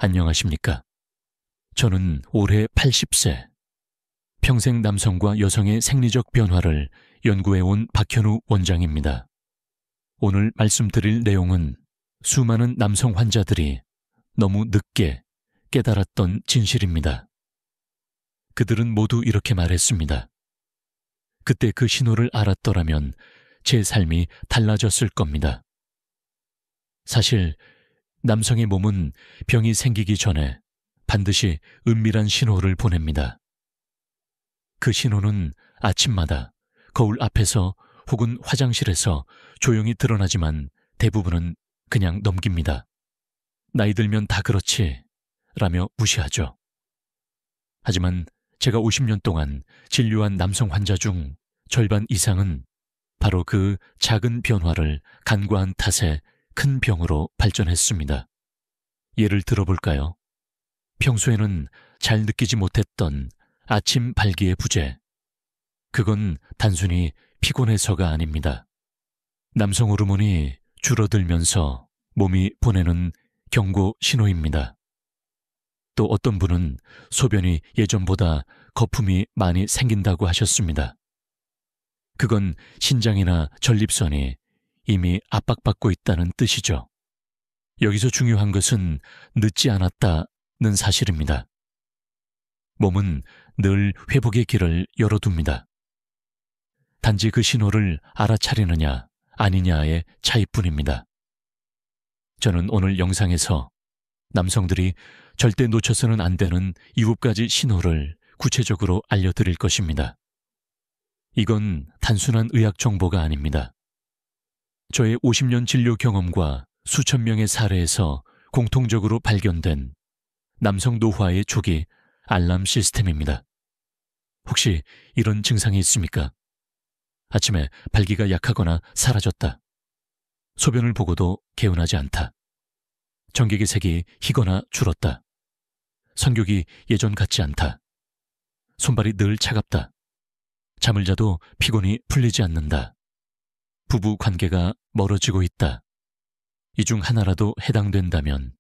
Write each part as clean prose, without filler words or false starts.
안녕하십니까. 저는 올해 80세, 평생 남성과 여성의 생리적 변화를 연구해온 박현우 원장입니다. 오늘 말씀드릴 내용은 수많은 남성 환자들이 너무 늦게 깨달았던 진실입니다. 그들은 모두 이렇게 말했습니다. 그때 그 신호를 알았더라면 제 삶이 달라졌을 겁니다. 사실 남성의 몸은 병이 생기기 전에 반드시 은밀한 신호를 보냅니다. 그 신호는 아침마다 거울 앞에서 혹은 화장실에서 조용히 드러나지만 대부분은 그냥 넘깁니다. 나이 들면 다 그렇지 라며 무시하죠. 하지만 제가 50년 동안 진료한 남성 환자 중 절반 이상은 바로 그 작은 변화를 간과한 탓에 큰 병으로 발전했습니다. 예를 들어볼까요? 평소에는 잘 느끼지 못했던 아침 발기의 부재. 그건 단순히 피곤해서가 아닙니다. 남성 호르몬이 줄어들면서 몸이 보내는 경고 신호입니다. 또 어떤 분은 소변이 예전보다 거품이 많이 생긴다고 하셨습니다. 그건 신장이나 전립선이 이미 압박받고 있다는 뜻이죠. 여기서 중요한 것은 늦지 않았다는 사실입니다. 몸은 늘 회복의 길을 열어둡니다. 단지 그 신호를 알아차리느냐 아니냐의 차이뿐입니다. 저는 오늘 영상에서 남성들이 절대 놓쳐서는 안 되는 7가지 신호를 구체적으로 알려드릴 것입니다. 이건 단순한 의학 정보가 아닙니다. 저의 50년 진료 경험과 수천 명의 사례에서 공통적으로 발견된 남성 노화의 조기 알람 시스템입니다. 혹시 이런 증상이 있습니까? 아침에 발기가 약하거나 사라졌다. 소변을 보고도 개운하지 않다. 전기기 색이 희거나 줄었다. 성욕이 예전 같지 않다. 손발이 늘 차갑다. 잠을 자도 피곤이 풀리지 않는다. 부부 관계가 멀어지고 있다. 이 중 하나라도 해당된다면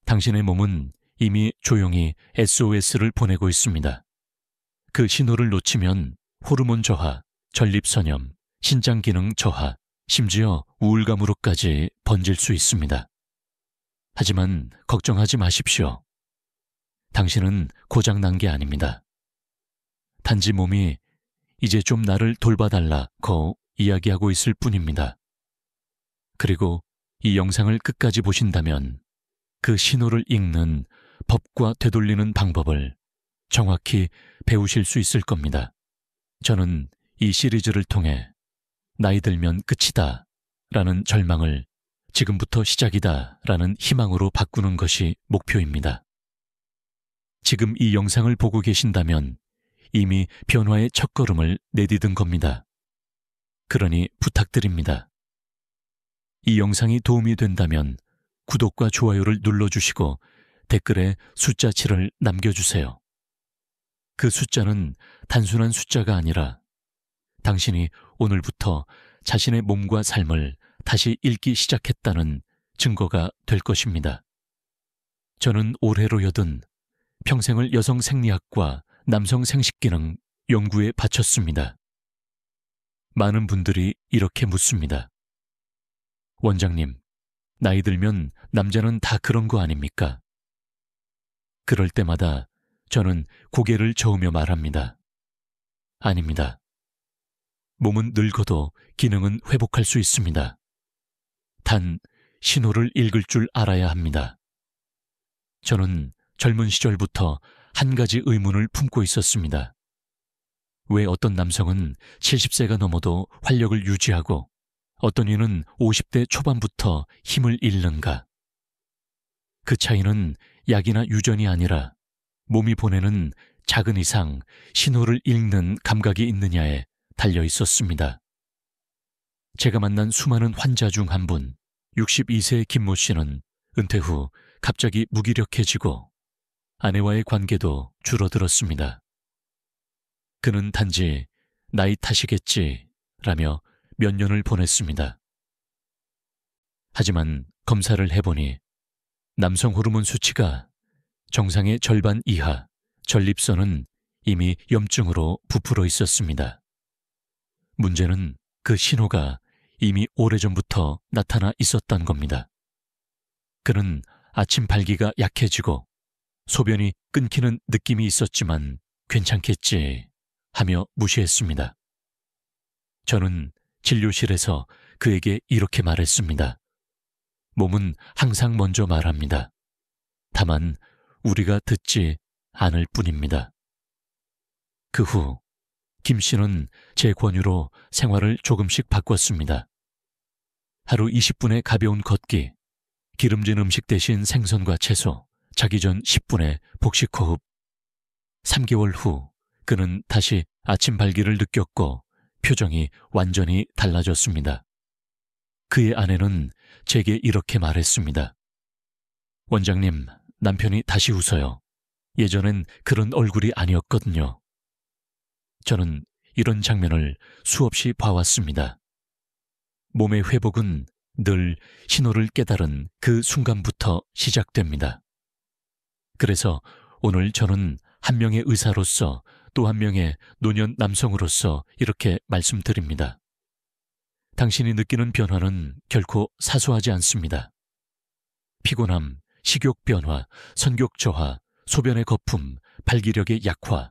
당신의 몸은 이미 조용히 SOS를 보내고 있습니다. 그 신호를 놓치면 호르몬 저하, 전립선염, 신장 기능 저하, 심지어 우울감으로까지 번질 수 있습니다. 하지만 걱정하지 마십시오. 당신은 고장난 게 아닙니다. 단지 몸이 이제 좀 나를 돌봐달라고 이야기하고 있을 뿐입니다. 그리고 이 영상을 끝까지 보신다면 그 신호를 읽는 법과 되돌리는 방법을 정확히 배우실 수 있을 겁니다. 저는 이 시리즈를 통해 나이 들면 끝이다 라는 절망을 지금부터 시작이다 라는 희망으로 바꾸는 것이 목표입니다. 지금 이 영상을 보고 계신다면 이미 변화의 첫걸음을 내디딘 겁니다. 그러니 부탁드립니다. 이 영상이 도움이 된다면 구독과 좋아요를 눌러주시고 댓글에 숫자 7을 남겨주세요. 그 숫자는 단순한 숫자가 아니라 당신이 오늘부터 자신의 몸과 삶을 다시 읽기 시작했다는 증거가 될 것입니다. 저는 올해로 80, 평생을 여성 생리학과 남성 생식기능 연구에 바쳤습니다. 많은 분들이 이렇게 묻습니다. 원장님, 나이 들면 남자는 다 그런 거 아닙니까? 그럴 때마다 저는 고개를 저으며 말합니다. 아닙니다. 몸은 늙어도 기능은 회복할 수 있습니다. 단, 신호를 읽을 줄 알아야 합니다. 저는 젊은 시절부터 한 가지 의문을 품고 있었습니다. 왜 어떤 남성은 70세가 넘어도 활력을 유지하고 어떤 이는 50대 초반부터 힘을 잃는가? 그 차이는 약이나 유전이 아니라 몸이 보내는 작은 이상 신호를 읽는 감각이 있느냐에 달려 있었습니다. 제가 만난 수많은 환자 중 한 분, 62세의 김모 씨는 은퇴 후 갑자기 무기력해지고 아내와의 관계도 줄어들었습니다. 그는 단지 나이 탓이겠지라며 몇 년을 보냈습니다. 하지만 검사를 해보니 남성 호르몬 수치가 정상의 절반 이하, 전립선은 이미 염증으로 부풀어 있었습니다. 문제는 그 신호가 이미 오래전부터 나타나 있었던 겁니다. 그는 아침 발기가 약해지고 소변이 끊기는 느낌이 있었지만 괜찮겠지 하며 무시했습니다. 저는 진료실에서 그에게 이렇게 말했습니다. 몸은 항상 먼저 말합니다. 다만 우리가 듣지 않을 뿐입니다. 그 후 김 씨는 제 권유로 생활을 조금씩 바꿨습니다. 하루 20분의 가벼운 걷기, 기름진 음식 대신 생선과 채소, 자기 전 10분의 복식 호흡. 3개월 후 그는 다시 아침 발기를 느꼈고 표정이 완전히 달라졌습니다. 그의 아내는 제게 이렇게 말했습니다. 원장님, 남편이 다시 웃어요. 예전엔 그런 얼굴이 아니었거든요. 저는 이런 장면을 수없이 봐왔습니다. 몸의 회복은 늘 신호를 깨달은 그 순간부터 시작됩니다. 그래서 오늘 저는 한 명의 의사로서 또 한 명의 노년 남성으로서 이렇게 말씀드립니다. 당신이 느끼는 변화는 결코 사소하지 않습니다. 피곤함, 식욕 변화, 선격 저하, 소변의 거품, 발기력의 약화.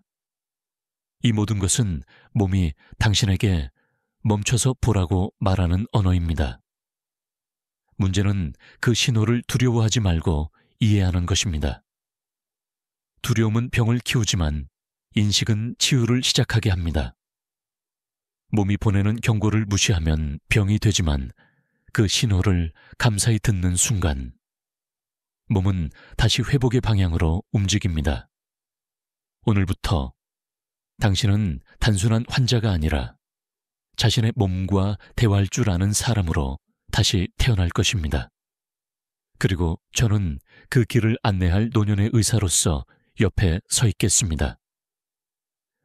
이 모든 것은 몸이 당신에게 멈춰서 보라고 말하는 언어입니다. 문제는 그 신호를 두려워하지 말고 이해하는 것입니다. 두려움은 병을 키우지만 인식은 치유를 시작하게 합니다. 몸이 보내는 경고를 무시하면 병이 되지만 그 신호를 감사히 듣는 순간 몸은 다시 회복의 방향으로 움직입니다. 오늘부터 당신은 단순한 환자가 아니라 자신의 몸과 대화할 줄 아는 사람으로 다시 태어날 것입니다. 그리고 저는 그 길을 안내할 노년의 의사로서 옆에 서 있겠습니다.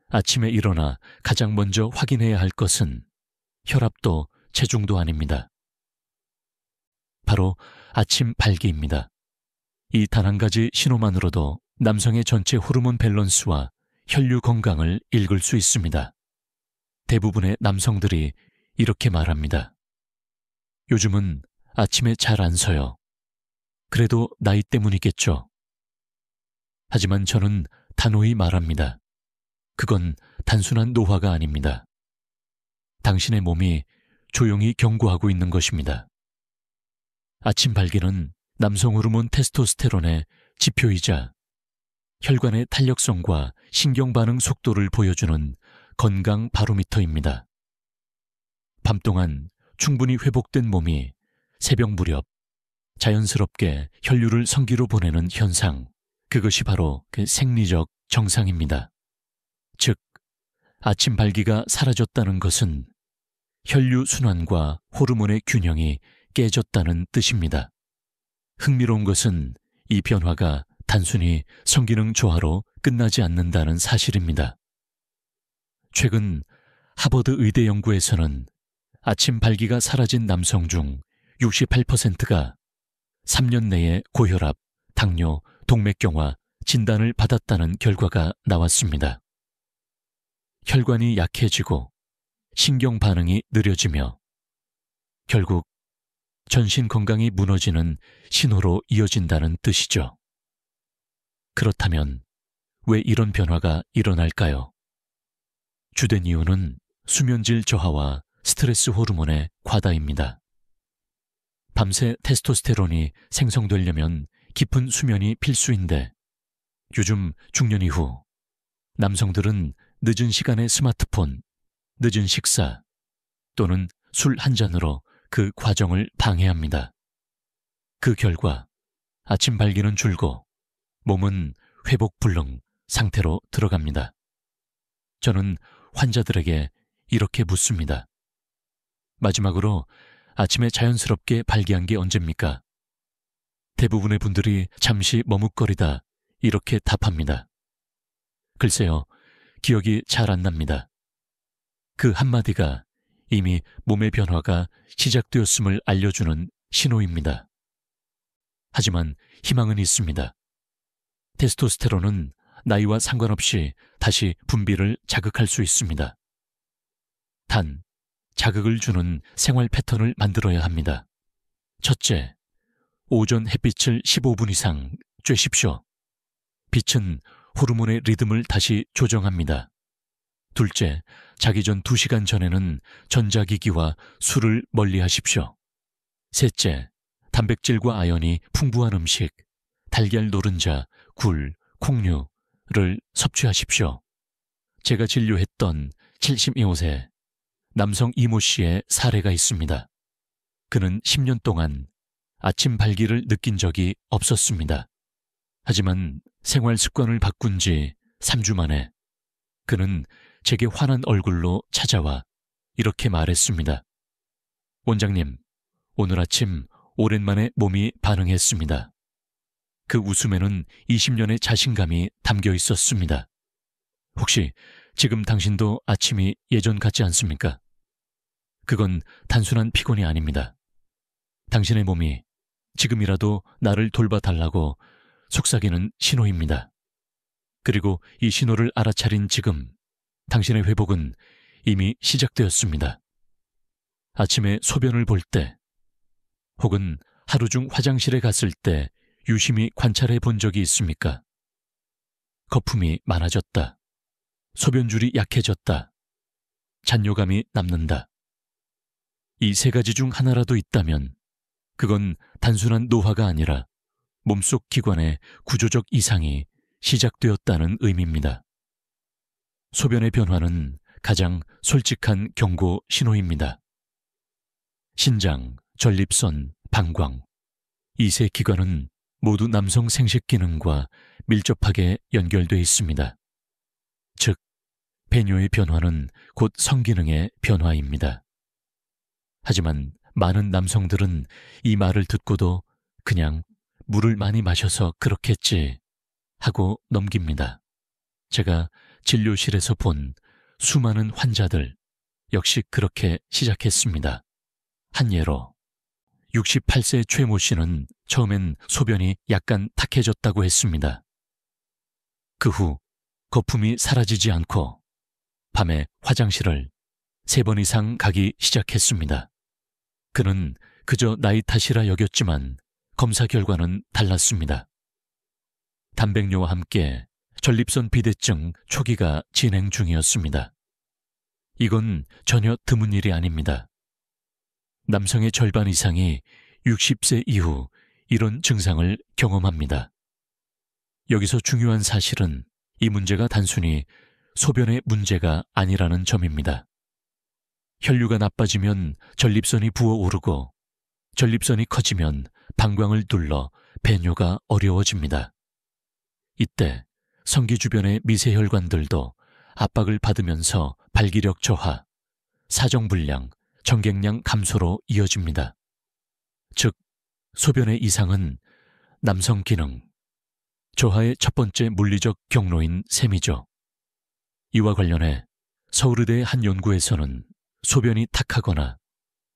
아침에 일어나 가장 먼저 확인해야 할 것은 혈압도 체중도 아닙니다. 바로 아침 발기입니다. 이 단 한 가지 신호만으로도 남성의 전체 호르몬 밸런스와 혈류 건강을 읽을 수 있습니다. 대부분의 남성들이 이렇게 말합니다. 요즘은 아침에 잘 안 서요. 그래도 나이 때문이겠죠. 하지만 저는 단호히 말합니다. 그건 단순한 노화가 아닙니다. 당신의 몸이 조용히 경고하고 있는 것입니다. 아침 발기는 남성 호르몬 테스토스테론의 지표이자 혈관의 탄력성과 신경 반응 속도를 보여주는 건강 바로미터입니다. 밤 동안 충분히 회복된 몸이 새벽 무렵 자연스럽게 혈류를 성기로 보내는 현상, 그것이 바로 그 생리적 정상입니다. 즉, 아침 발기가 사라졌다는 것은 혈류 순환과 호르몬의 균형이 깨졌다는 뜻입니다. 흥미로운 것은 이 변화가 단순히 성기능 저하로 끝나지 않는다는 사실입니다. 최근 하버드 의대 연구에서는 아침 발기가 사라진 남성 중 68%가 3년 내에 고혈압, 당뇨, 동맥경화 진단을 받았다는 결과가 나왔습니다. 혈관이 약해지고 신경 반응이 느려지며 결국 전신 건강이 무너지는 신호로 이어진다는 뜻이죠. 그렇다면 왜 이런 변화가 일어날까요? 주된 이유는 수면질 저하와 스트레스 호르몬의 과다입니다. 밤새 테스토스테론이 생성되려면 깊은 수면이 필수인데 요즘 중년 이후 남성들은 늦은 시간에 스마트폰, 늦은 식사 또는 술 한 잔으로 그 과정을 방해합니다. 그 결과 아침 발기는 줄고 몸은 회복 불능 상태로 들어갑니다. 저는 환자들에게 이렇게 묻습니다. 마지막으로 아침에 자연스럽게 발기한 게 언제입니까? 대부분의 분들이 잠시 머뭇거리다 이렇게 답합니다. 글쎄요, 기억이 잘 안 납니다. 그 한마디가 이미 몸의 변화가 시작되었음을 알려주는 신호입니다. 하지만 희망은 있습니다. 테스토스테론은 나이와 상관없이 다시 분비를 자극할 수 있습니다. 단, 자극을 주는 생활 패턴을 만들어야 합니다. 첫째, 오전 햇빛을 15분 이상 쬐십시오. 빛은 호르몬의 리듬을 다시 조정합니다. 둘째, 자기 전 2시간 전에는 전자기기와 술을 멀리 하십시오. 셋째, 단백질과 아연이 풍부한 음식, 달걀 노른자, 굴, 콩류를 섭취하십시오. 제가 진료했던 72세 남성 이모 씨의 사례가 있습니다. 그는 10년 동안 아침 발기를 느낀 적이 없었습니다. 하지만 생활 습관을 바꾼 지 3주 만에 그는 제게 환한 얼굴로 찾아와 이렇게 말했습니다. 원장님, 오늘 아침 오랜만에 몸이 반응했습니다. 그 웃음에는 20년의 자신감이 담겨 있었습니다. 혹시 지금 당신도 아침이 예전 같지 않습니까? 그건 단순한 피곤이 아닙니다. 당신의 몸이 지금이라도 나를 돌봐달라고 속삭이는 신호입니다. 그리고 이 신호를 알아차린 지금 당신의 회복은 이미 시작되었습니다. 아침에 소변을 볼 때 혹은 하루 중 화장실에 갔을 때 유심히 관찰해 본 적이 있습니까? 거품이 많아졌다. 소변줄이 약해졌다. 잔뇨감이 남는다. 이 3가지 중 하나라도 있다면 그건 단순한 노화가 아니라 몸속 기관의 구조적 이상이 시작되었다는 의미입니다. 소변의 변화는 가장 솔직한 경고 신호입니다. 신장, 전립선, 방광, 이 3 기관은 모두 남성 생식 기능과 밀접하게 연결되어 있습니다. 즉, 배뇨의 변화는 곧 성기능의 변화입니다. 하지만 많은 남성들은 이 말을 듣고도 그냥 물을 많이 마셔서 그렇겠지 하고 넘깁니다. 제가 진료실에서 본 수많은 환자들 역시 그렇게 시작했습니다. 한 예로 68세 최모 씨는 처음엔 소변이 약간 탁해졌다고 했습니다. 그 후 거품이 사라지지 않고 밤에 화장실을 3번 이상 가기 시작했습니다. 그는 그저 나이 탓이라 여겼지만 검사 결과는 달랐습니다. 단백뇨와 함께 전립선 비대증 초기가 진행 중이었습니다. 이건 전혀 드문 일이 아닙니다. 남성의 절반 이상이 60세 이후 이런 증상을 경험합니다. 여기서 중요한 사실은 이 문제가 단순히 소변의 문제가 아니라는 점입니다. 혈류가 나빠지면 전립선이 부어오르고 전립선이 커지면 방광을 눌러 배뇨가 어려워집니다. 이때 성기 주변의 미세혈관들도 압박을 받으면서 발기력 저하, 사정불량, 정객량 감소로 이어집니다. 즉, 소변의 이상은 남성 기능, 저하의 첫 번째 물리적 경로인 셈이죠. 이와 관련해 서울의대의 한 연구에서는 소변이 탁하거나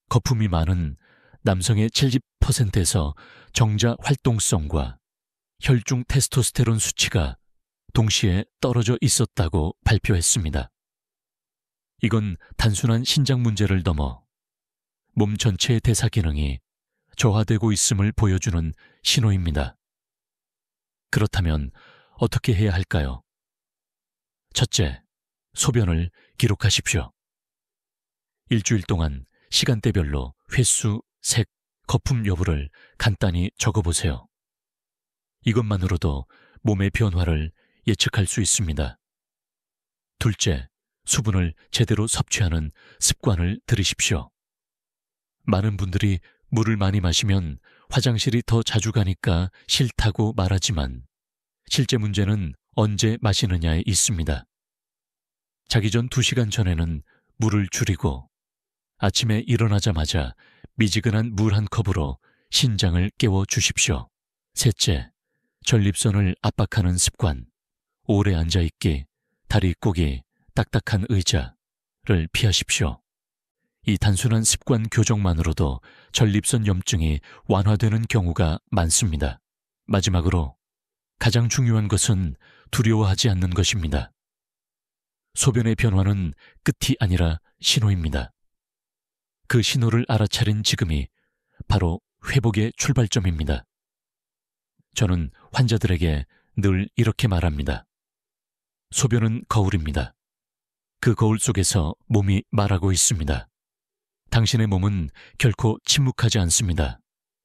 거품이 많은 남성의 70%에서 정자 활동성과 혈중 테스토스테론 수치가 동시에 떨어져 있었다고 발표했습니다. 이건 단순한 신장 문제를 넘어 몸 전체의 대사 기능이 저하되고 있음을 보여주는 신호입니다. 그렇다면 어떻게 해야 할까요? 첫째, 소변을 기록하십시오. 일주일 동안 시간대별로 횟수, 색, 거품 여부를 간단히 적어보세요. 이것만으로도 몸의 변화를 예측할 수 있습니다. 둘째, 수분을 제대로 섭취하는 습관을 들이십시오. 많은 분들이 물을 많이 마시면 화장실이 더 자주 가니까 싫다고 말하지만 실제 문제는 언제 마시느냐에 있습니다. 자기 전 2시간 전에는 물을 줄이고 아침에 일어나자마자 미지근한 물 한 컵으로 신장을 깨워 주십시오. 셋째, 전립선을 압박하는 습관, 오래 앉아있기, 다리 꼬기, 딱딱한 의자를 피하십시오. 이 단순한 습관 교정만으로도 전립선 염증이 완화되는 경우가 많습니다. 마지막으로 가장 중요한 것은 두려워하지 않는 것입니다. 소변의 변화는 끝이 아니라 신호입니다. 그 신호를 알아차린 지금이 바로 회복의 출발점입니다. 저는 환자들에게 늘 이렇게 말합니다. 소변은 거울입니다. 그 거울 속에서 몸이 말하고 있습니다. 당신의 몸은 결코 침묵하지 않습니다.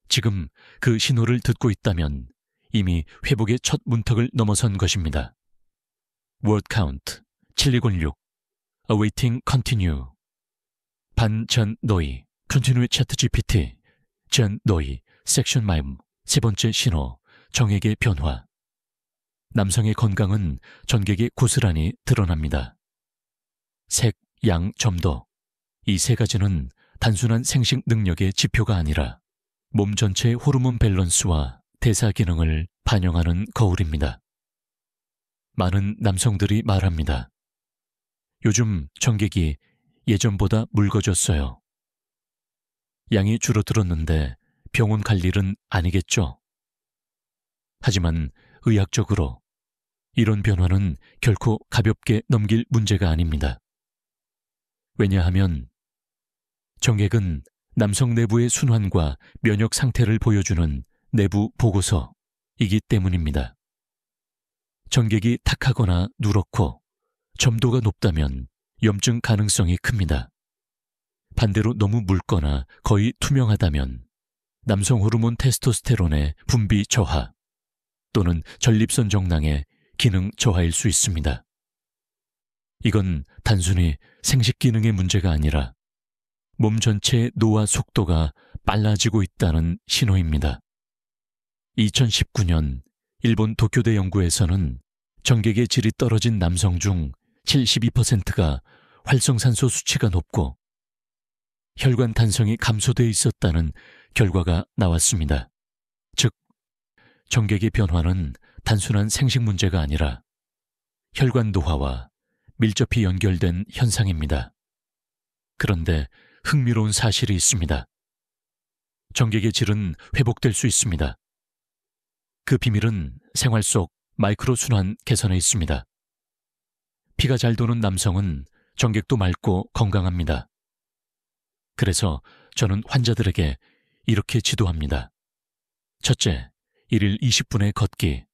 지금 그 신호를 듣고 있다면 이미 회복의 첫 문턱을 넘어선 것입니다. Word count 7206 Awaiting continue 반전 노이 Continue chat GPT 전 노이 섹션 마임 세 번째 신호 정액의 변화 남성의 건강은 전객에 고스란히 드러납니다. 색, 양, 점도 이 세 가지는 단순한 생식 능력의 지표가 아니라 몸 전체의 호르몬 밸런스와 대사 기능을 반영하는 거울입니다. 많은 남성들이 말합니다. 요즘 정객이 예전보다 묽어졌어요. 양이 줄어들었는데 병원 갈 일은 아니겠죠? 하지만 의학적으로 이런 변화는 결코 가볍게 넘길 문제가 아닙니다. 왜냐하면 정액은 남성 내부의 순환과 면역 상태를 보여주는 내부 보고서이기 때문입니다. 정객이 탁하거나 누렇고 점도가 높다면 염증 가능성이 큽니다. 반대로 너무 묽거나 거의 투명하다면 남성 호르몬 테스토스테론의 분비 저하 또는 전립선 정낭의 기능 저하일 수 있습니다. 이건 단순히 생식 기능의 문제가 아니라 몸 전체의 노화 속도가 빨라지고 있다는 신호입니다. 2019년 일본 도쿄대 연구에서는 정객의 질이 떨어진 남성 중 72%가 활성산소 수치가 높고 혈관 탄성이 감소돼 있었다는 결과가 나왔습니다. 즉, 정객의 변화는 단순한 생식 문제가 아니라 혈관 노화와 밀접히 연결된 현상입니다. 그런데 흥미로운 사실이 있습니다. 정객의 질은 회복될 수 있습니다. 그 비밀은 생활 속 마이크로 순환 개선에 있습니다. 피가 잘 도는 남성은 정객도 맑고 건강합니다. 그래서 저는 환자들에게 이렇게 지도합니다. 첫째, 1일 20분의 걷기.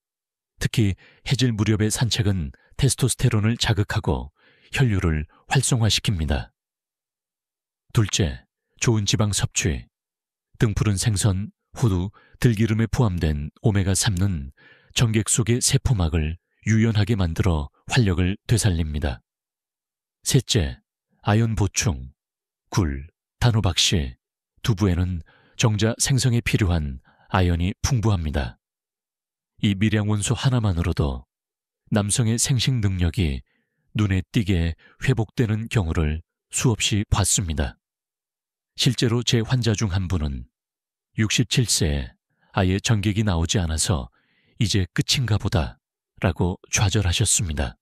특히 해질 무렵의 산책은 테스토스테론을 자극하고 혈류를 활성화시킵니다. 둘째, 좋은 지방 섭취. 등푸른 생선, 호두, 들기름에 포함된 오메가3는 정객 속의 세포막을 유연하게 만들어 활력을 되살립니다. 셋째, 아연 보충. 굴, 단호박씨, 두부에는 정자 생성에 필요한 아연이 풍부합니다. 이 미량 원소 하나만으로도 남성의 생식 능력이 눈에 띄게 회복되는 경우를 수없이 봤습니다. 실제로 제 환자 중 한 분은 67세에 아예 정객이 나오지 않아서 이제 끝인가 보다 라고 좌절하셨습니다.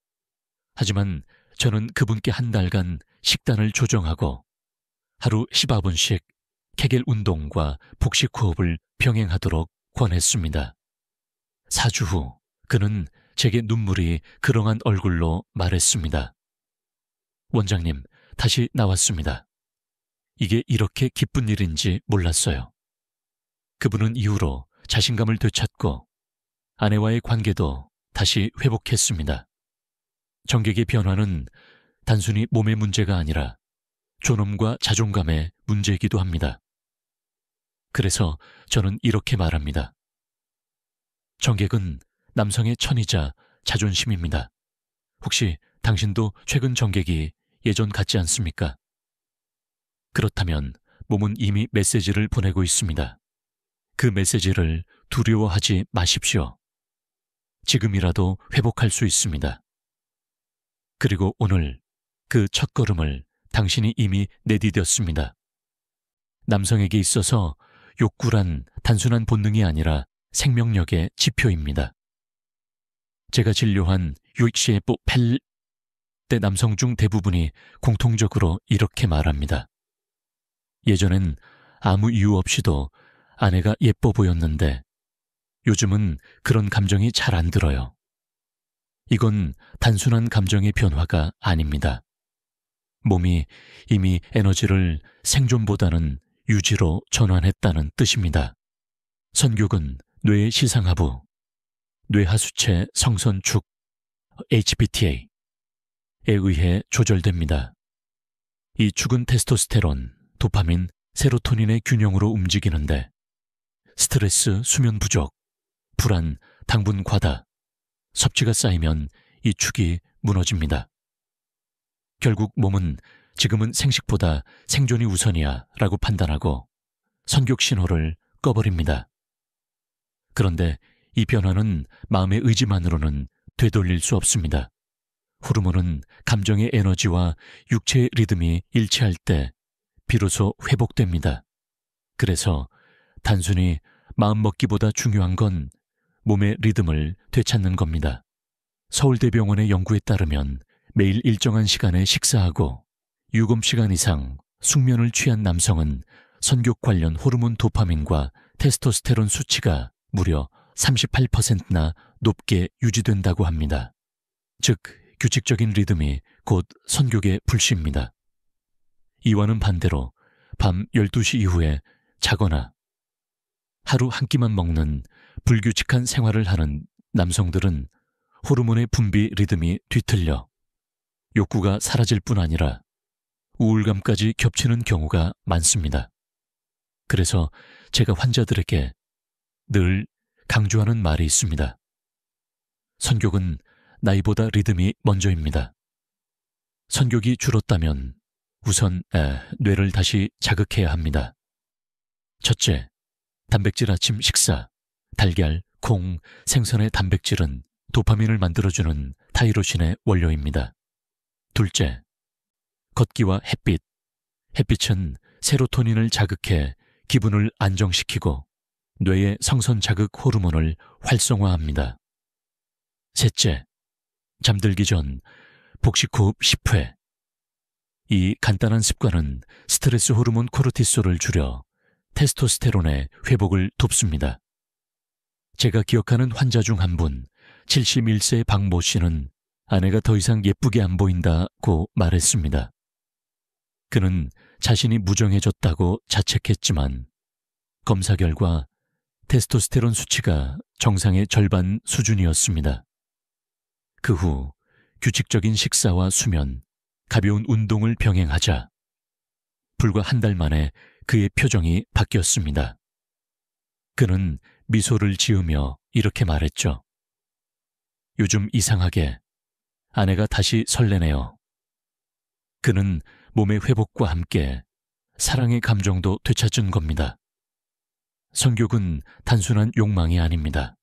하지만 저는 그분께 한 달간 식단을 조정하고 하루 15분씩 케겔 운동과 복식 호흡을 병행하도록 권했습니다. 4주 후 그는 제게 눈물이 그렁한 얼굴로 말했습니다. 원장님, 다시 나왔습니다. 이게 이렇게 기쁜 일인지 몰랐어요. 그분은 이후로 자신감을 되찾고 아내와의 관계도 다시 회복했습니다. 정객의 변화는 단순히 몸의 문제가 아니라 존엄과 자존감의 문제이기도 합니다. 그래서 저는 이렇게 말합니다. 정객은 남성의 천이자 자존심입니다. 혹시 당신도 최근 정객이 예전 같지 않습니까? 그렇다면 몸은 이미 메시지를 보내고 있습니다. 그 메시지를 두려워하지 마십시오. 지금이라도 회복할 수 있습니다. 그리고 오늘 그 첫걸음을 당신이 이미 내디뎠습니다. 남성에게 있어서 욕구란 단순한 본능이 아니라 생명력의 지표입니다. 제가 진료한 유익시에뽀 펠 때 남성 중 대부분이 공통적으로 이렇게 말합니다. 예전엔 아무 이유 없이도 아내가 예뻐 보였는데 요즘은 그런 감정이 잘 안 들어요. 이건 단순한 감정의 변화가 아닙니다. 몸이 이미 에너지를 생존보다는 유지로 전환했다는 뜻입니다. 선교근 뇌의 시상하부, 뇌하수체 성선축 HPTA에 의해 조절됩니다. 이 축은 테스토스테론, 도파민, 세로토닌의 균형으로 움직이는데 스트레스, 수면 부족, 불안, 당분 과다, 섭취가 쌓이면 이 축이 무너집니다. 결국 몸은 지금은 생식보다 생존이 우선이야 라고 판단하고 선교 신호를 꺼버립니다. 그런데 이 변화는 마음의 의지만으로는 되돌릴 수 없습니다. 호르몬은 감정의 에너지와 육체의 리듬이 일치할 때 비로소 회복됩니다. 그래서 단순히 마음먹기보다 중요한 건 몸의 리듬을 되찾는 겁니다. 서울대병원의 연구에 따르면 매일 일정한 시간에 식사하고 유검시간 이상 숙면을 취한 남성은 선교 관련 호르몬 도파민과 테스토스테론 수치가 무려 38%나 높게 유지된다고 합니다. 즉, 규칙적인 리듬이 곧 선교의 불씨입니다. 이와는 반대로 밤 12시 이후에 자거나 하루 한 끼만 먹는 불규칙한 생활을 하는 남성들은 호르몬의 분비 리듬이 뒤틀려 욕구가 사라질 뿐 아니라 우울감까지 겹치는 경우가 많습니다. 그래서 제가 환자들에게 늘 강조하는 말이 있습니다. 선교는 나이보다 리듬이 먼저입니다. 선교기 줄었다면 우선 뇌를 다시 자극해야 합니다. 첫째, 단백질 아침 식사, 달걀, 콩, 생선의 단백질은 도파민을 만들어주는 타이로신의 원료입니다. 둘째, 걷기와 햇빛. 햇빛은 세로토닌을 자극해 기분을 안정시키고 뇌의 성선 자극 호르몬을 활성화합니다. 셋째, 잠들기 전 복식호흡 10회. 이 간단한 습관은 스트레스 호르몬 코르티솔을 줄여 테스토스테론의 회복을 돕습니다. 제가 기억하는 환자 중 한 분, 71세 박모 씨는 아내가 더 이상 예쁘게 안 보인다고 말했습니다. 그는 자신이 무정해졌다고 자책했지만 검사 결과 테스토스테론 수치가 정상의 절반 수준이었습니다. 그 후 규칙적인 식사와 수면, 가벼운 운동을 병행하자 불과 한 달 만에 그의 표정이 바뀌었습니다. 그는 미소를 지으며 이렇게 말했죠. 요즘 이상하게 아내가 다시 설레네요. 그는 몸의 회복과 함께 사랑의 감정도 되찾은 겁니다. 선교는 단순한 욕망이 아닙니다.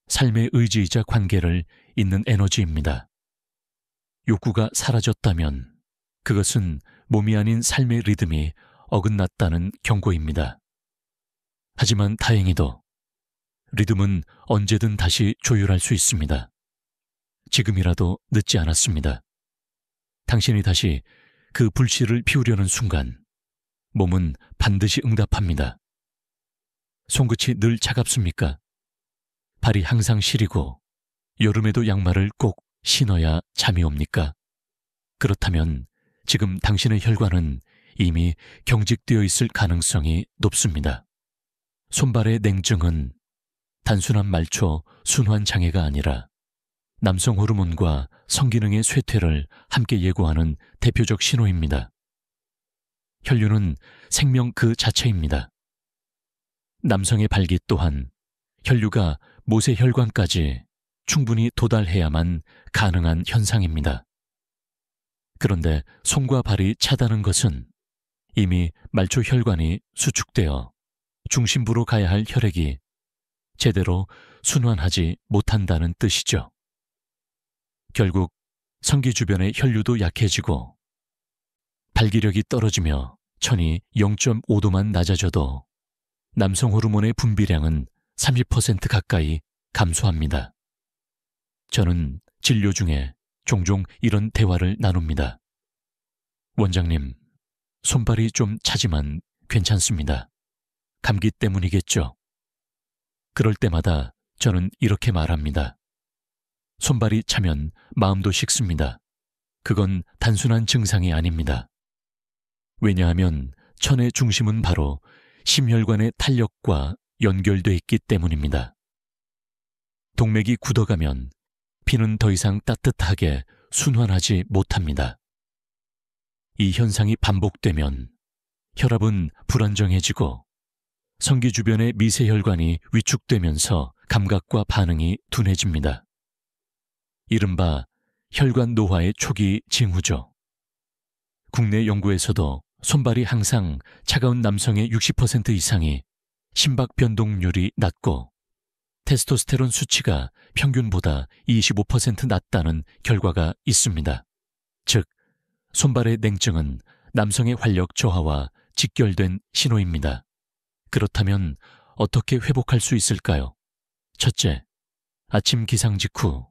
삶의 의지이자 관계를 잇는 에너지입니다. 욕구가 사라졌다면 그것은 몸이 아닌 삶의 리듬이 어긋났다는 경고입니다. 하지만 다행히도 리듬은 언제든 다시 조율할 수 있습니다. 지금이라도 늦지 않았습니다. 당신이 다시 그 불씨를 피우려는 순간 몸은 반드시 응답합니다. 손끝이 늘 차갑습니까? 발이 항상 시리고 여름에도 양말을 꼭 신어야 잠이 옵니까? 그렇다면 지금 당신의 혈관은 이미 경직되어 있을 가능성이 높습니다. 손발의 냉증은 단순한 말초 순환 장애가 아니라 남성 호르몬과 성기능의 쇠퇴를 함께 예고하는 대표적 신호입니다. 혈류는 생명 그 자체입니다. 남성의 발기 또한 혈류가 모세혈관까지 충분히 도달해야만 가능한 현상입니다. 그런데 손과 발이 차다는 것은 이미 말초 혈관이 수축되어 중심부로 가야 할 혈액이 제대로 순환하지 못한다는 뜻이죠. 결국 성기 주변의 혈류도 약해지고 발기력이 떨어지며 천이 0.5도만 낮아져도 남성 호르몬의 분비량은 30% 가까이 감소합니다. 저는 진료 중에 종종 이런 대화를 나눕니다. 원장님, 손발이 좀 차지만 괜찮습니다. 감기 때문이겠죠. 그럴 때마다 저는 이렇게 말합니다. 손발이 차면 마음도 식습니다. 그건 단순한 증상이 아닙니다. 왜냐하면 천의 중심은 바로 심혈관의 탄력과 연결돼 있기 때문입니다. 동맥이 굳어가면 피는 더 이상 따뜻하게 순환하지 못합니다. 이 현상이 반복되면 혈압은 불안정해지고 성기 주변의 미세혈관이 위축되면서 감각과 반응이 둔해집니다. 이른바 혈관 노화의 초기 징후죠. 국내 연구에서도 손발이 항상 차가운 남성의 60% 이상이 심박 변동률이 낮고 테스토스테론 수치가 평균보다 25% 낮다는 결과가 있습니다. 즉, 손발의 냉증은 남성의 활력 저하와 직결된 신호입니다. 그렇다면 어떻게 회복할 수 있을까요? 첫째, 아침 기상 직후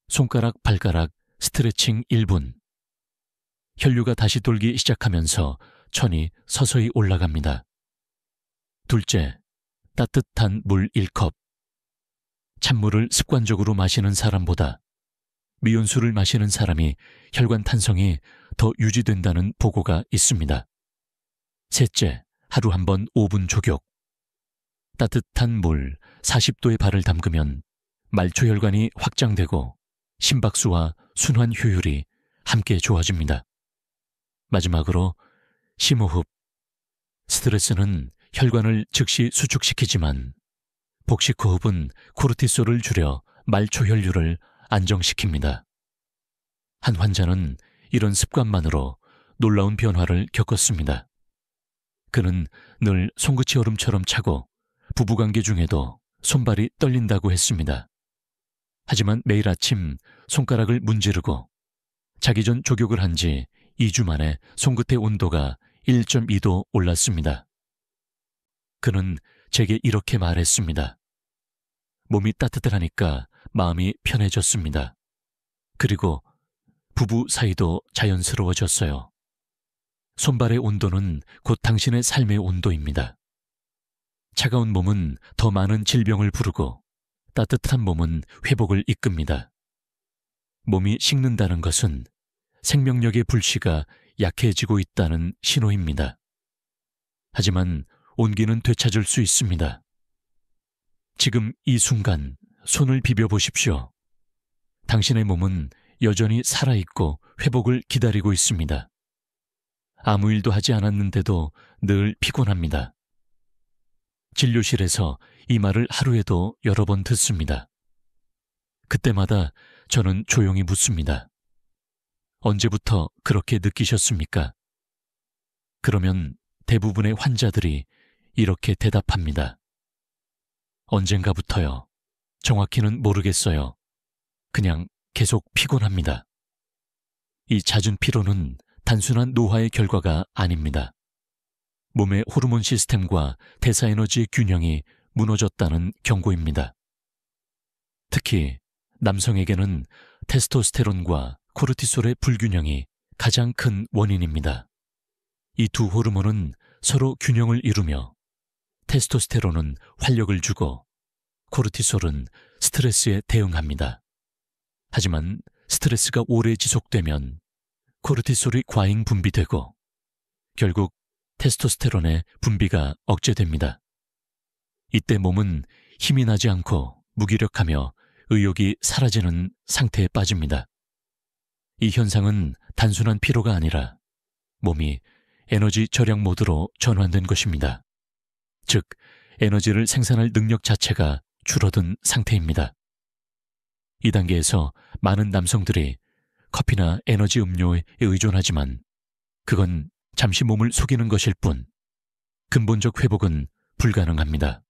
손가락, 발가락 스트레칭 1분. 혈류가 다시 돌기 시작하면서 천이 서서히 올라갑니다. 둘째, 따뜻한 물 1컵. 찬물을 습관적으로 마시는 사람보다 미온수를 마시는 사람이 혈관 탄성이 더 유지된다는 보고가 있습니다. 셋째, 하루 한 번 5분 족욕. 따뜻한 물 40도에 발을 담그면 말초혈관이 확장되고 심박수와 순환 효율이 함께 좋아집니다. 마지막으로 심호흡. 스트레스는 혈관을 즉시 수축시키지만 복식호흡은 코르티솔을 줄여 말초혈류를 안정시킵니다. 한 환자는 이런 습관만으로 놀라운 변화를 겪었습니다. 그는 늘 송긋이 얼음처럼 차고 부부관계 중에도 손발이 떨린다고 했습니다. 하지만 매일 아침 손가락을 문지르고 자기 전 족욕을 한 지 2주 만에 손끝의 온도가 1.2도 올랐습니다. 그는 제게 이렇게 말했습니다. 몸이 따뜻하니까 마음이 편해졌습니다. 그리고 부부 사이도 자연스러워졌어요. 손발의 온도는 곧 당신의 삶의 온도입니다. 차가운 몸은 더 많은 질병을 부르고 따뜻한 몸은 회복을 이끕니다. 몸이 식는다는 것은 생명력의 불씨가 약해지고 있다는 신호입니다. 하지만 온기는 되찾을 수 있습니다. 지금 이 순간 손을 비벼보십시오. 당신의 몸은 여전히 살아있고 회복을 기다리고 있습니다. 아무 일도 하지 않았는데도 늘 피곤합니다. 진료실에서 이 말을 하루에도 여러 번 듣습니다. 그때마다 저는 조용히 묻습니다. 언제부터 그렇게 느끼셨습니까? 그러면 대부분의 환자들이 이렇게 대답합니다. 언젠가부터요. 정확히는 모르겠어요. 그냥 계속 피곤합니다. 이 잦은 피로는 단순한 노화의 결과가 아닙니다. 몸의 호르몬 시스템과 대사에너지의 균형이 무너졌다는 경고입니다. 특히 남성에게는 테스토스테론과 코르티솔의 불균형이 가장 큰 원인입니다. 이 두 호르몬은 서로 균형을 이루며 테스토스테론은 활력을 주고 코르티솔은 스트레스에 대응합니다. 하지만 스트레스가 오래 지속되면 코르티솔이 과잉 분비되고 결국 테스토스테론의 분비가 억제됩니다. 이때 몸은 힘이 나지 않고 무기력하며 의욕이 사라지는 상태에 빠집니다. 이 현상은 단순한 피로가 아니라 몸이 에너지 절약 모드로 전환된 것입니다. 즉, 에너지를 생산할 능력 자체가 줄어든 상태입니다. 이 단계에서 많은 남성들이 커피나 에너지 음료에 의존하지만 그건 잠시 몸을 속이는 것일 뿐 근본적 회복은 불가능합니다.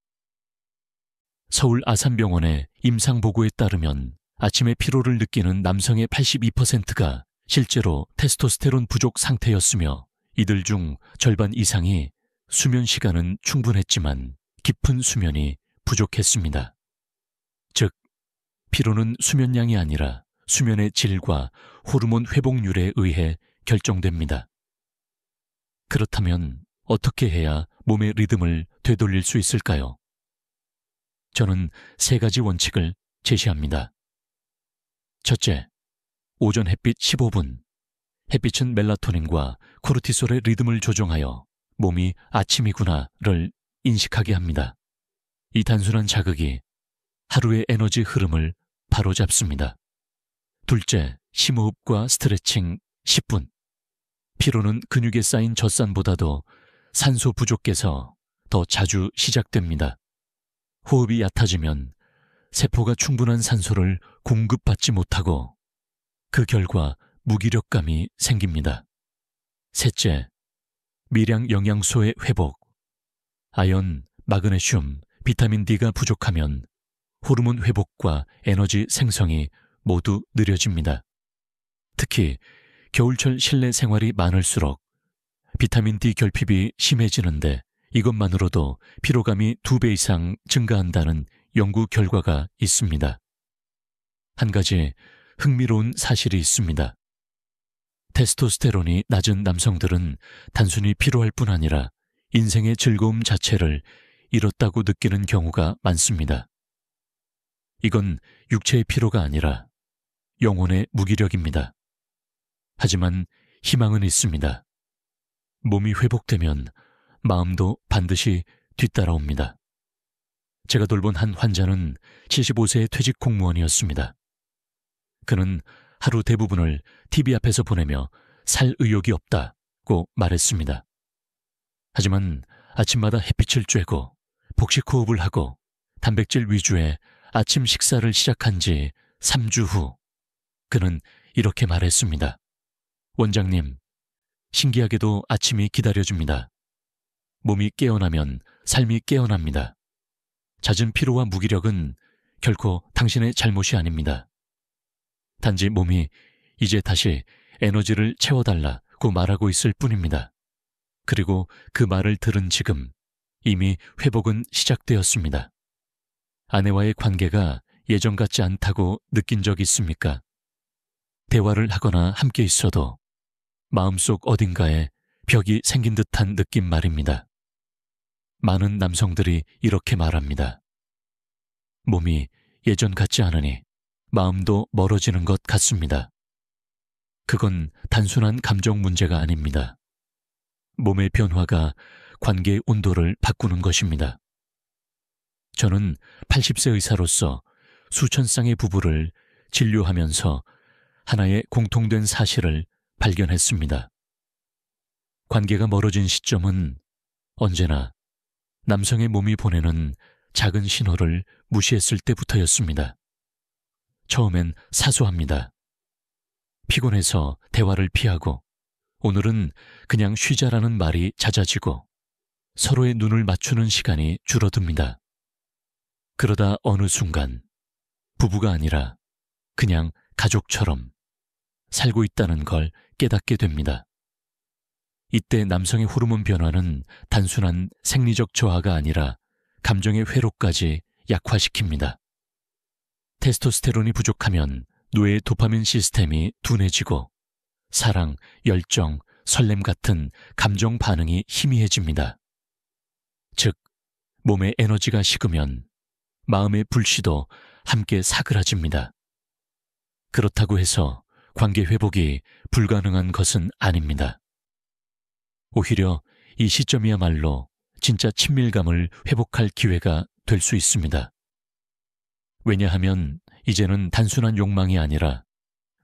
서울 아산병원의 임상보고에 따르면 아침에 피로를 느끼는 남성의 82%가 실제로 테스토스테론 부족 상태였으며 이들 중 절반 이상이 수면 시간은 충분했지만 깊은 수면이 부족했습니다. 즉, 피로는 수면량이 아니라 수면의 질과 호르몬 회복률에 의해 결정됩니다. 그렇다면 어떻게 해야 몸의 리듬을 되돌릴 수 있을까요? 저는 3가지 원칙을 제시합니다. 첫째, 오전 햇빛 15분. 햇빛은 멜라토닌과 코르티솔의 리듬을 조종하여 몸이 아침이구나를 인식하게 합니다. 이 단순한 자극이 하루의 에너지 흐름을 바로잡습니다. 둘째, 심호흡과 스트레칭 10분. 피로는 근육에 쌓인 젖산보다도 산소 부족해서 더 자주 시작됩니다. 호흡이 얕아지면 세포가 충분한 산소를 공급받지 못하고 그 결과 무기력감이 생깁니다. 셋째, 미량 영양소의 회복. 아연, 마그네슘, 비타민 D가 부족하면 호르몬 회복과 에너지 생성이 모두 느려집니다. 특히 겨울철 실내 생활이 많을수록 비타민 D 결핍이 심해지는데 이것만으로도 피로감이 2배 이상 증가한다는 연구 결과가 있습니다. 한 가지 흥미로운 사실이 있습니다. 테스토스테론이 낮은 남성들은 단순히 피로할 뿐 아니라 인생의 즐거움 자체를 잃었다고 느끼는 경우가 많습니다. 이건 육체의 피로가 아니라 영혼의 무기력입니다. 하지만 희망은 있습니다. 몸이 회복되면 마음도 반드시 뒤따라옵니다. 제가 돌본 한 환자는 75세의 퇴직 공무원이었습니다. 그는 하루 대부분을 TV 앞에서 보내며 살 의욕이 없다고 말했습니다. 하지만 아침마다 햇빛을 쬐고 복식 호흡을 하고 단백질 위주의 아침 식사를 시작한 지 3주 후 그는 이렇게 말했습니다. 원장님, 신기하게도 아침이 기다려줍니다. 몸이 깨어나면 삶이 깨어납니다. 잦은 피로와 무기력은 결코 당신의 잘못이 아닙니다. 단지 몸이 이제 다시 에너지를 채워달라고 말하고 있을 뿐입니다. 그리고 그 말을 들은 지금 이미 회복은 시작되었습니다. 아내와의 관계가 예전 같지 않다고 느낀 적 있습니까? 대화를 하거나 함께 있어도 마음속 어딘가에 벽이 생긴 듯한 느낌 말입니다. 많은 남성들이 이렇게 말합니다. 몸이 예전 같지 않으니 마음도 멀어지는 것 같습니다. 그건 단순한 감정 문제가 아닙니다. 몸의 변화가 관계의 온도를 바꾸는 것입니다. 저는 80세 의사로서 수천 쌍의 부부를 진료하면서 하나의 공통된 사실을 발견했습니다. 관계가 멀어진 시점은 언제나 남성의 몸이 보내는 작은 신호를 무시했을 때부터였습니다. 처음엔 사소합니다. 피곤해서 대화를 피하고 오늘은 그냥 쉬자라는 말이 잦아지고 서로의 눈을 맞추는 시간이 줄어듭니다. 그러다 어느 순간 부부가 아니라 그냥 가족처럼 살고 있다는 걸 깨닫게 됩니다. 이때 남성의 호르몬 변화는 단순한 생리적 저하가 아니라 감정의 회로까지 약화시킵니다. 테스토스테론이 부족하면 뇌의 도파민 시스템이 둔해지고 사랑, 열정, 설렘 같은 감정 반응이 희미해집니다. 즉, 몸의 에너지가 식으면 마음의 불씨도 함께 사그라집니다. 그렇다고 해서 관계 회복이 불가능한 것은 아닙니다. 오히려 이 시점이야말로 진짜 친밀감을 회복할 기회가 될 수 있습니다. 왜냐하면 이제는 단순한 욕망이 아니라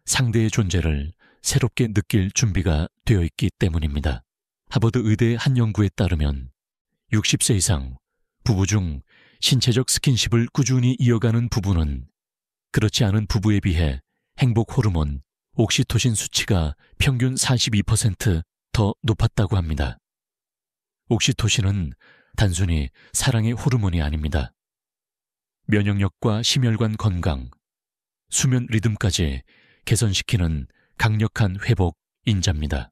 상대의 존재를 새롭게 느낄 준비가 되어 있기 때문입니다. 하버드 의대의 한 연구에 따르면 60세 이상 부부 중 신체적 스킨십을 꾸준히 이어가는 부부는 그렇지 않은 부부에 비해 행복 호르몬 옥시토신 수치가 평균 42% 높았다고 합니다. 옥시토신은 단순히 사랑의 호르몬이 아닙니다. 면역력과 심혈관 건강, 수면 리듬까지 개선시키는 강력한 회복 인자입니다.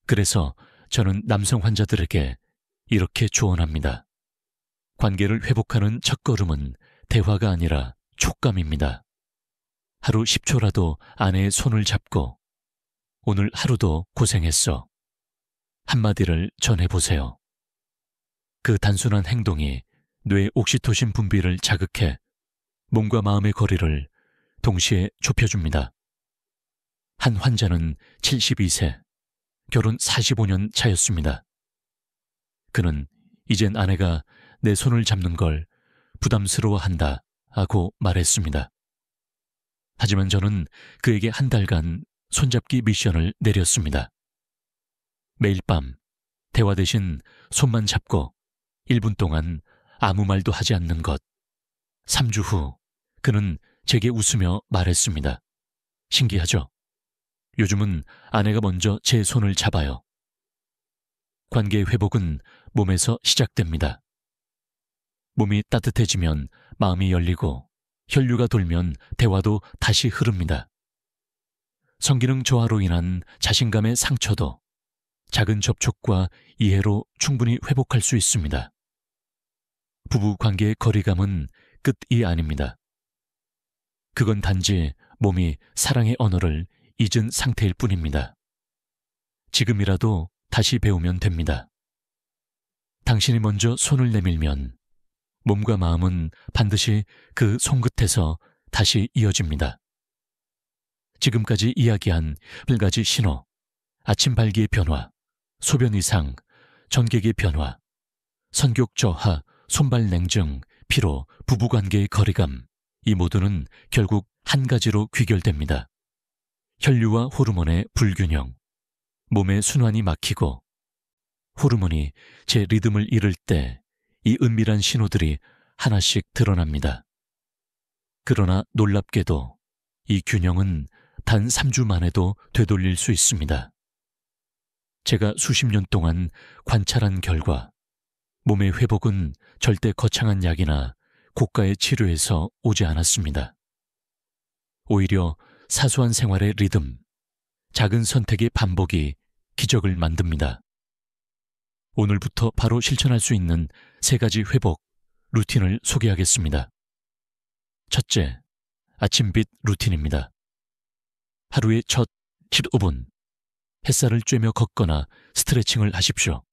그래서 저는 남성 환자들에게 이렇게 조언합니다. 관계를 회복하는 첫걸음은 대화가 아니라 촉감입니다. 하루 10초라도 아내의 손을 잡고 오늘 하루도 고생했어. 한마디를 전해보세요. 그 단순한 행동이 뇌 옥시토신 분비를 자극해 몸과 마음의 거리를 동시에 좁혀줍니다. 한 환자는 72세, 결혼 45년 차였습니다. 그는 이젠 아내가 내 손을 잡는 걸 부담스러워한다 하고 말했습니다. 하지만 저는 그에게 한 달간 손잡기 미션을 내렸습니다. 매일 밤 대화 대신 손만 잡고 1분 동안 아무 말도 하지 않는 것. 3주 후 그는 제게 웃으며 말했습니다. 신기하죠? 요즘은 아내가 먼저 제 손을 잡아요. 관계 회복은 몸에서 시작됩니다. 몸이 따뜻해지면 마음이 열리고 혈류가 돌면 대화도 다시 흐릅니다. 성기능 저하로 인한 자신감의 상처도 작은 접촉과 이해로 충분히 회복할 수 있습니다. 부부 관계의 거리감은 끝이 아닙니다. 그건 단지 몸이 사랑의 언어를 잊은 상태일 뿐입니다. 지금이라도 다시 배우면 됩니다. 당신이 먼저 손을 내밀면 몸과 마음은 반드시 그 손끝에서 다시 이어집니다. 지금까지 이야기한 1가지 신호, 아침 발기의 변화, 소변 이상, 전객의 변화, 선격 저하, 손발 냉증, 피로, 부부관계의 거리감, 이 모두는 결국 한 가지로 귀결됩니다. 혈류와 호르몬의 불균형, 몸의 순환이 막히고 호르몬이 제 리듬을 잃을 때 이 은밀한 신호들이 하나씩 드러납니다. 그러나 놀랍게도 이 균형은 단 3주 만에도 되돌릴 수 있습니다. 제가 수십 년 동안 관찰한 결과 몸의 회복은 절대 거창한 약이나 고가의 치료에서 오지 않았습니다. 오히려 사소한 생활의 리듬, 작은 선택의 반복이 기적을 만듭니다. 오늘부터 바로 실천할 수 있는 3가지 회복 루틴을 소개하겠습니다. 첫째, 아침빛 루틴입니다. 하루의 첫 15분, 햇살을 쬐며 걷거나 스트레칭을 하십시오.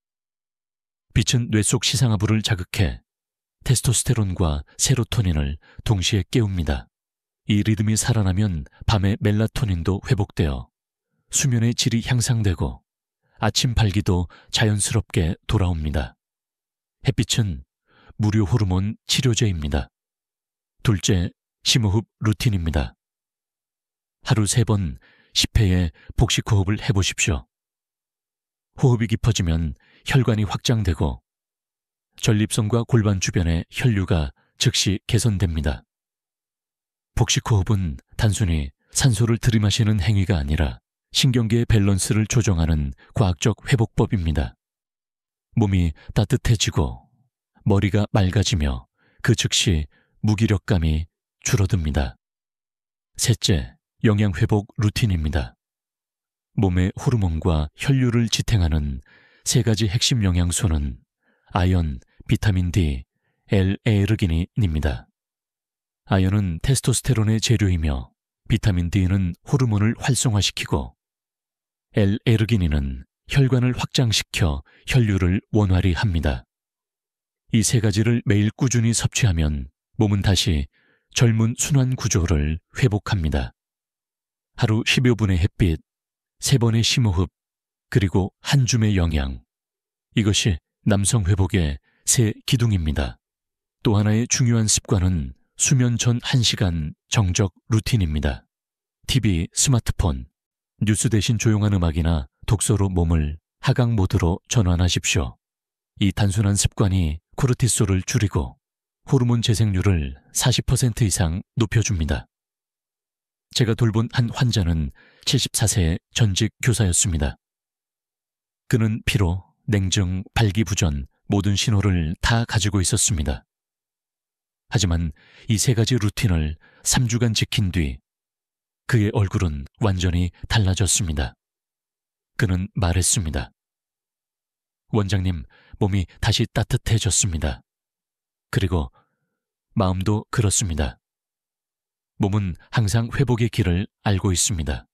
빛은 뇌 속 시상하부를 자극해 테스토스테론과 세로토닌을 동시에 깨웁니다. 이 리듬이 살아나면 밤의 멜라토닌도 회복되어 수면의 질이 향상되고 아침 발기도 자연스럽게 돌아옵니다. 햇빛은 무료 호르몬 치료제입니다. 둘째, 심호흡 루틴입니다. 하루 3번 10회의 복식 호흡을 해보십시오. 호흡이 깊어지면 혈관이 확장되고 전립선과 골반 주변의 혈류가 즉시 개선됩니다. 복식 호흡은 단순히 산소를 들이마시는 행위가 아니라 신경계의 밸런스를 조정하는 과학적 회복법입니다. 몸이 따뜻해지고 머리가 맑아지며 그 즉시 무기력감이 줄어듭니다. 셋째, 영양회복 루틴입니다. 몸의 호르몬과 혈류를 지탱하는 3가지 핵심 영양소는 아연, 비타민 D, L-에르기닌입니다. 아연은 테스토스테론의 재료이며 비타민 D는 호르몬을 활성화시키고 L-에르기닌은 혈관을 확장시켜 혈류를 원활히 합니다. 이 3가지를 매일 꾸준히 섭취하면 몸은 다시 젊은 순환 구조를 회복합니다. 하루 10여 분의 햇빛, 3번의 심호흡, 그리고 한 줌의 영양. 이것이 남성 회복의 새 기둥입니다. 또 하나의 중요한 습관은 수면 전 1시간 정적 루틴입니다. TV, 스마트폰, 뉴스 대신 조용한 음악이나 독서로 몸을 하강 모드로 전환하십시오. 이 단순한 습관이 코르티솔을 줄이고 호르몬 재생률을 40% 이상 높여줍니다. 제가 돌본 한 환자는 74세의 전직 교사였습니다. 그는 피로, 냉증, 발기부전 모든 신호를 다 가지고 있었습니다. 하지만 이 3가지 루틴을 3주간 지킨 뒤 그의 얼굴은 완전히 달라졌습니다. 그는 말했습니다. 원장님, 몸이 다시 따뜻해졌습니다. 그리고 마음도 그렇습니다. 몸은 항상 회복의 길을 알고 있습니다.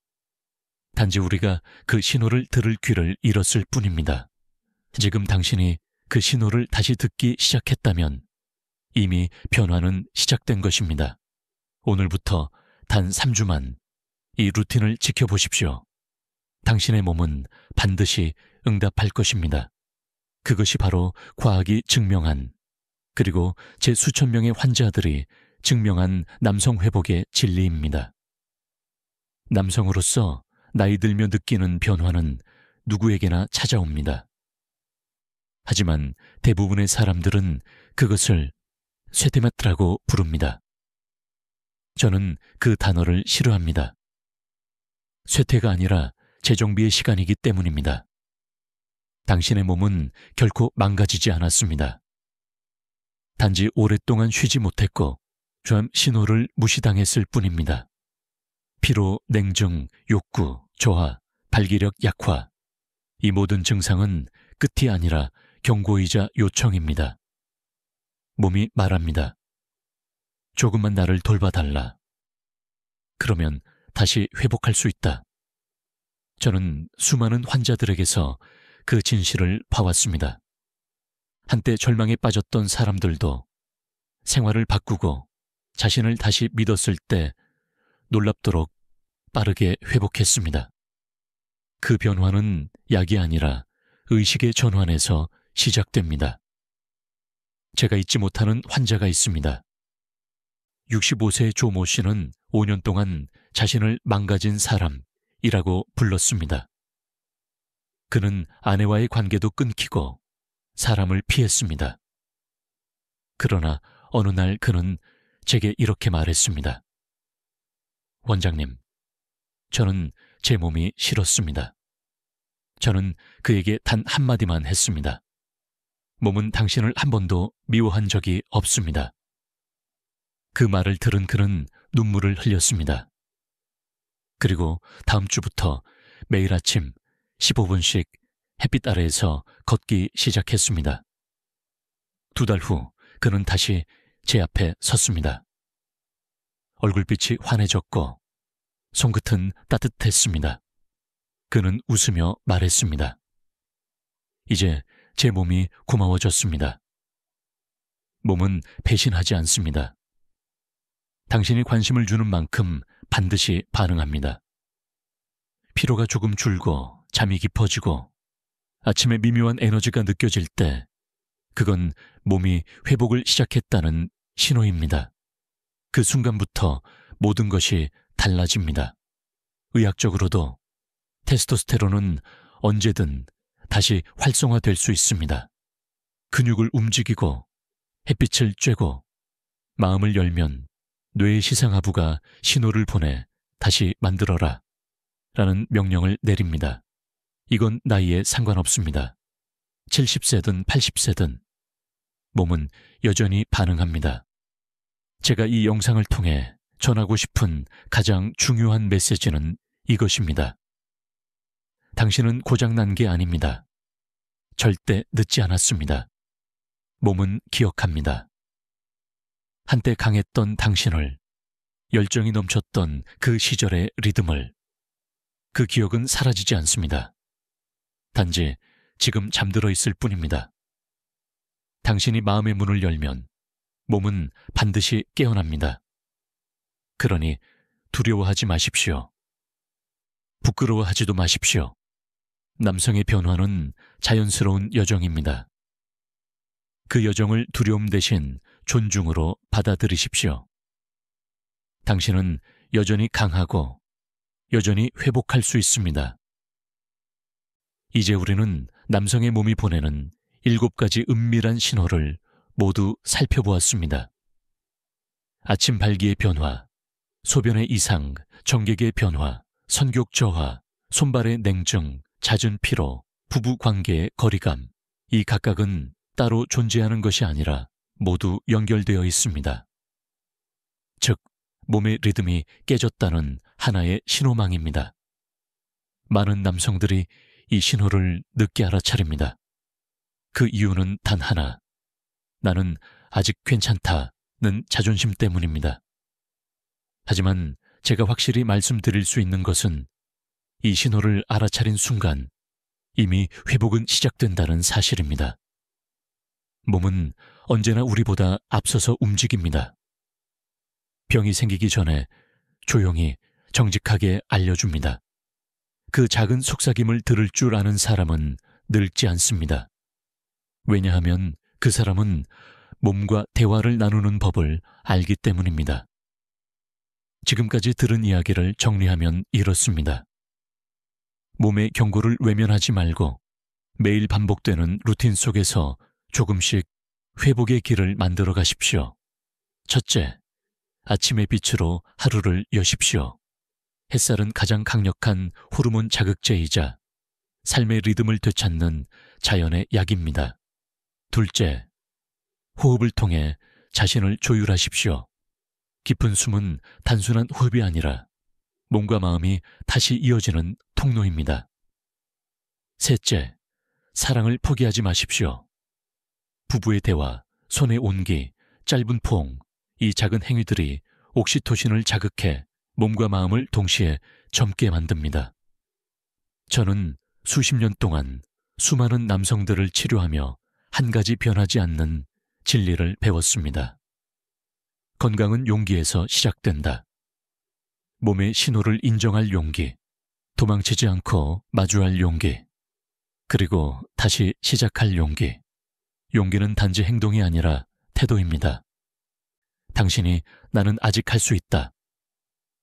단지 우리가 그 신호를 들을 귀를 잃었을 뿐입니다. 지금 당신이 그 신호를 다시 듣기 시작했다면 이미 변화는 시작된 것입니다. 오늘부터 단 3주만 이 루틴을 지켜보십시오. 당신의 몸은 반드시 응답할 것입니다. 그것이 바로 과학이 증명한, 그리고 제 수천 명의 환자들이 증명한 남성 회복의 진리입니다. 남성으로서 나이 들며 느끼는 변화는 누구에게나 찾아옵니다. 하지만 대부분의 사람들은 그것을 쇠퇴마트라고 부릅니다. 저는 그 단어를 싫어합니다. 쇠퇴가 아니라 재정비의 시간이기 때문입니다. 당신의 몸은 결코 망가지지 않았습니다. 단지 오랫동안 쉬지 못했고 주암 신호를 무시당했을 뿐입니다. 피로, 냉증, 욕구, 저하, 발기력 약화, 이 모든 증상은 끝이 아니라 경고이자 요청입니다. 몸이 말합니다. 조금만 나를 돌봐달라. 그러면 다시 회복할 수 있다. 저는 수많은 환자들에게서 그 진실을 봐왔습니다. 한때 절망에 빠졌던 사람들도 생활을 바꾸고 자신을 다시 믿었을 때 놀랍도록 빠르게 회복했습니다. 그 변화는 약이 아니라 의식의 전환에서 시작됩니다. 제가 잊지 못하는 환자가 있습니다. 65세 조모 씨는 5년 동안 자신을 망가진 사람이라고 불렀습니다. 그는 아내와의 관계도 끊기고 사람을 피했습니다. 그러나 어느 날 그는 제게 이렇게 말했습니다. 원장님, 저는 제 몸이 싫었습니다. 저는 그에게 단 한마디만 했습니다. 몸은 당신을 한 번도 미워한 적이 없습니다. 그 말을 들은 그는 눈물을 흘렸습니다. 그리고 다음 주부터 매일 아침 15분씩 햇빛 아래에서 걷기 시작했습니다. 2달 후 그는 다시 제 앞에 섰습니다. 얼굴빛이 환해졌고 손끝은 따뜻했습니다. 그는 웃으며 말했습니다. 이제 제 몸이 고마워졌습니다. 몸은 배신하지 않습니다. 당신이 관심을 주는 만큼 반드시 반응합니다. 피로가 조금 줄고 잠이 깊어지고 아침에 미묘한 에너지가 느껴질 때 그건 몸이 회복을 시작했다는 신호입니다. 그 순간부터 모든 것이 달라집니다. 의학적으로도 테스토스테론은 언제든 다시 활성화될 수 있습니다. 근육을 움직이고 햇빛을 쬐고 마음을 열면 뇌의 시상하부가 신호를 보내 다시 만들어라 라는 명령을 내립니다. 이건 나이에 상관없습니다. 70세든 80세든 몸은 여전히 반응합니다. 제가 이 영상을 통해 전하고 싶은 가장 중요한 메시지는 이것입니다. 당신은 고장난 게 아닙니다. 절대 늦지 않았습니다. 몸은 기억합니다. 한때 강했던 당신을, 열정이 넘쳤던 그 시절의 리듬을, 그 기억은 사라지지 않습니다. 단지 지금 잠들어 있을 뿐입니다. 당신이 마음의 문을 열면 몸은 반드시 깨어납니다. 그러니 두려워하지 마십시오. 부끄러워하지도 마십시오. 남성의 변화는 자연스러운 여정입니다. 그 여정을 두려움 대신 존중으로 받아들이십시오. 당신은 여전히 강하고 여전히 회복할 수 있습니다. 이제 우리는 남성의 몸이 보내는 7가지 은밀한 신호를 모두 살펴보았습니다. 아침 발기의 변화, 소변의 이상, 정객의 변화, 선격 저하, 손발의 냉증, 잦은 피로, 부부 관계의 거리감, 이 각각은 따로 존재하는 것이 아니라 모두 연결되어 있습니다. 즉, 몸의 리듬이 깨졌다는 하나의 신호망입니다. 많은 남성들이 이 신호를 늦게 알아차립니다. 그 이유는 단 하나, 나는 아직 괜찮다는 자존심 때문입니다. 하지만 제가 확실히 말씀드릴 수 있는 것은 이 신호를 알아차린 순간 이미 회복은 시작된다는 사실입니다. 몸은 언제나 우리보다 앞서서 움직입니다. 병이 생기기 전에 조용히 정직하게 알려줍니다. 그 작은 속삭임을 들을 줄 아는 사람은 늙지 않습니다. 왜냐하면 그 사람은 몸과 대화를 나누는 법을 알기 때문입니다. 지금까지 들은 이야기를 정리하면 이렇습니다. 몸의 경고를 외면하지 말고 매일 반복되는 루틴 속에서 조금씩 회복의 길을 만들어 가십시오. 첫째, 아침의 빛으로 하루를 여십시오. 햇살은 가장 강력한 호르몬 자극제이자 삶의 리듬을 되찾는 자연의 약입니다. 둘째, 호흡을 통해 자신을 조율하십시오. 깊은 숨은 단순한 호흡이 아니라 몸과 마음이 다시 이어지는 통로입니다. 셋째, 사랑을 포기하지 마십시오. 부부의 대화, 손의 온기, 짧은 포옹, 이 작은 행위들이 옥시토신을 자극해 몸과 마음을 동시에 젊게 만듭니다. 저는 수십 년 동안 수많은 남성들을 치료하며 한 가지 변하지 않는 진리를 배웠습니다. 건강은 용기에서 시작된다. 몸의 신호를 인정할 용기, 도망치지 않고 마주할 용기, 그리고 다시 시작할 용기. 용기는 단지 행동이 아니라 태도입니다. 당신이 나는 아직 할 수 있다.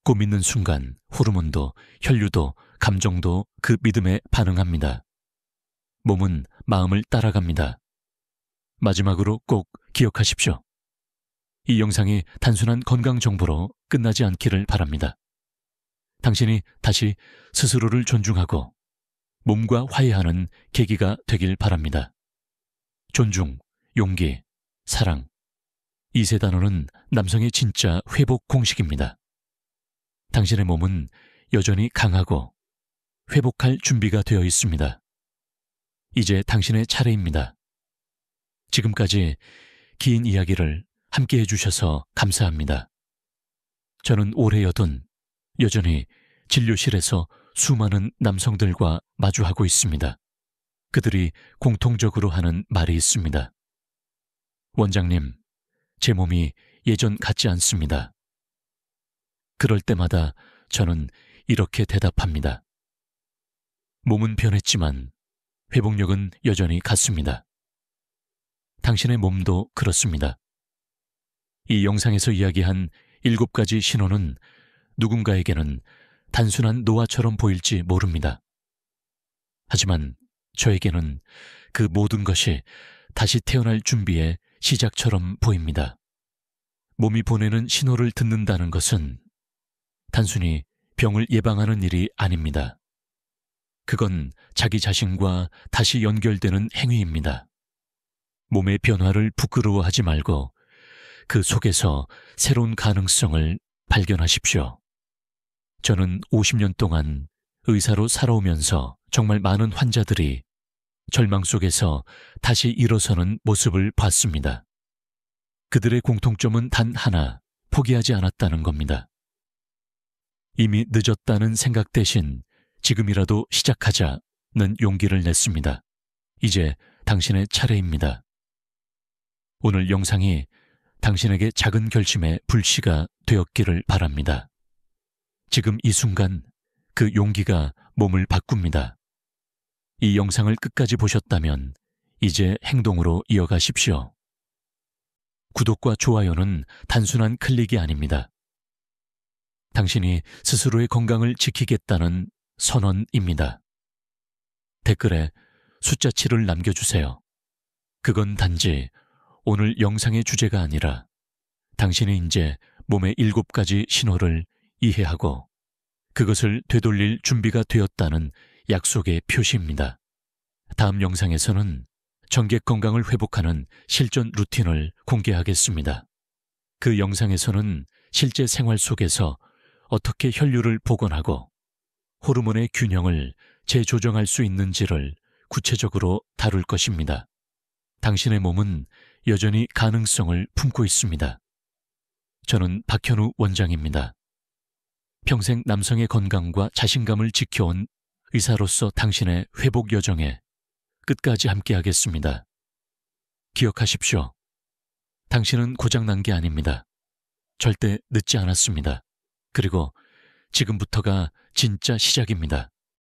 고 믿는 순간 호르몬도 혈류도 감정도 그 믿음에 반응합니다. 몸은 마음을 따라갑니다. 마지막으로 꼭 기억하십시오. 이 영상이 단순한 건강 정보로 끝나지 않기를 바랍니다. 당신이 다시 스스로를 존중하고 몸과 화해하는 계기가 되길 바랍니다. 존중, 용기, 사랑. 이 세 단어는 남성의 진짜 회복 공식입니다. 당신의 몸은 여전히 강하고 회복할 준비가 되어 있습니다. 이제 당신의 차례입니다. 지금까지 긴 이야기를 함께 해주셔서 감사합니다. 저는 올해 여전히 진료실에서 수많은 남성들과 마주하고 있습니다. 그들이 공통적으로 하는 말이 있습니다. 원장님, 제 몸이 예전 같지 않습니다. 그럴 때마다 저는 이렇게 대답합니다. 몸은 변했지만 회복력은 여전히 같습니다. 당신의 몸도 그렇습니다. 이 영상에서 이야기한 7가지 신호는 누군가에게는 단순한 노화처럼 보일지 모릅니다. 하지만 저에게는 그 모든 것이 다시 태어날 준비의 시작처럼 보입니다. 몸이 보내는 신호를 듣는다는 것은 단순히 병을 예방하는 일이 아닙니다. 그건 자기 자신과 다시 연결되는 행위입니다. 몸의 변화를 부끄러워하지 말고 그 속에서 새로운 가능성을 발견하십시오. 저는 50년 동안 의사로 살아오면서 정말 많은 환자들이 절망 속에서 다시 일어서는 모습을 봤습니다. 그들의 공통점은 단 하나, 포기하지 않았다는 겁니다. 이미 늦었다는 생각 대신 지금이라도 시작하자는 용기를 냈습니다. 이제 당신의 차례입니다. 오늘 영상이 당신에게 작은 결심의 불씨가 되었기를 바랍니다. 지금 이 순간 그 용기가 몸을 바꿉니다. 이 영상을 끝까지 보셨다면 이제 행동으로 이어가십시오. 구독과 좋아요는 단순한 클릭이 아닙니다. 당신이 스스로의 건강을 지키겠다는 선언입니다. 댓글에 숫자 7을 남겨주세요. 그건 단지 오늘 영상의 주제가 아니라 당신이 이제 몸의 7가지 신호를 이해하고 그것을 되돌릴 준비가 되었다는 약속의 표시입니다. 다음 영상에서는 정객 건강을 회복하는 실전 루틴을 공개하겠습니다. 그 영상에서는 실제 생활 속에서 어떻게 혈류를 복원하고 호르몬의 균형을 재조정할 수 있는지를 구체적으로 다룰 것입니다. 당신의 몸은 여전히 가능성을 품고 있습니다. 저는 박현우 원장입니다. 평생 남성의 건강과 자신감을 지켜온 의사로서 당신의 회복 여정에 끝까지 함께하겠습니다. 기억하십시오. 당신은 고장난 게 아닙니다. 절대 늦지 않았습니다. 그리고 지금부터가 진짜 시작입니다.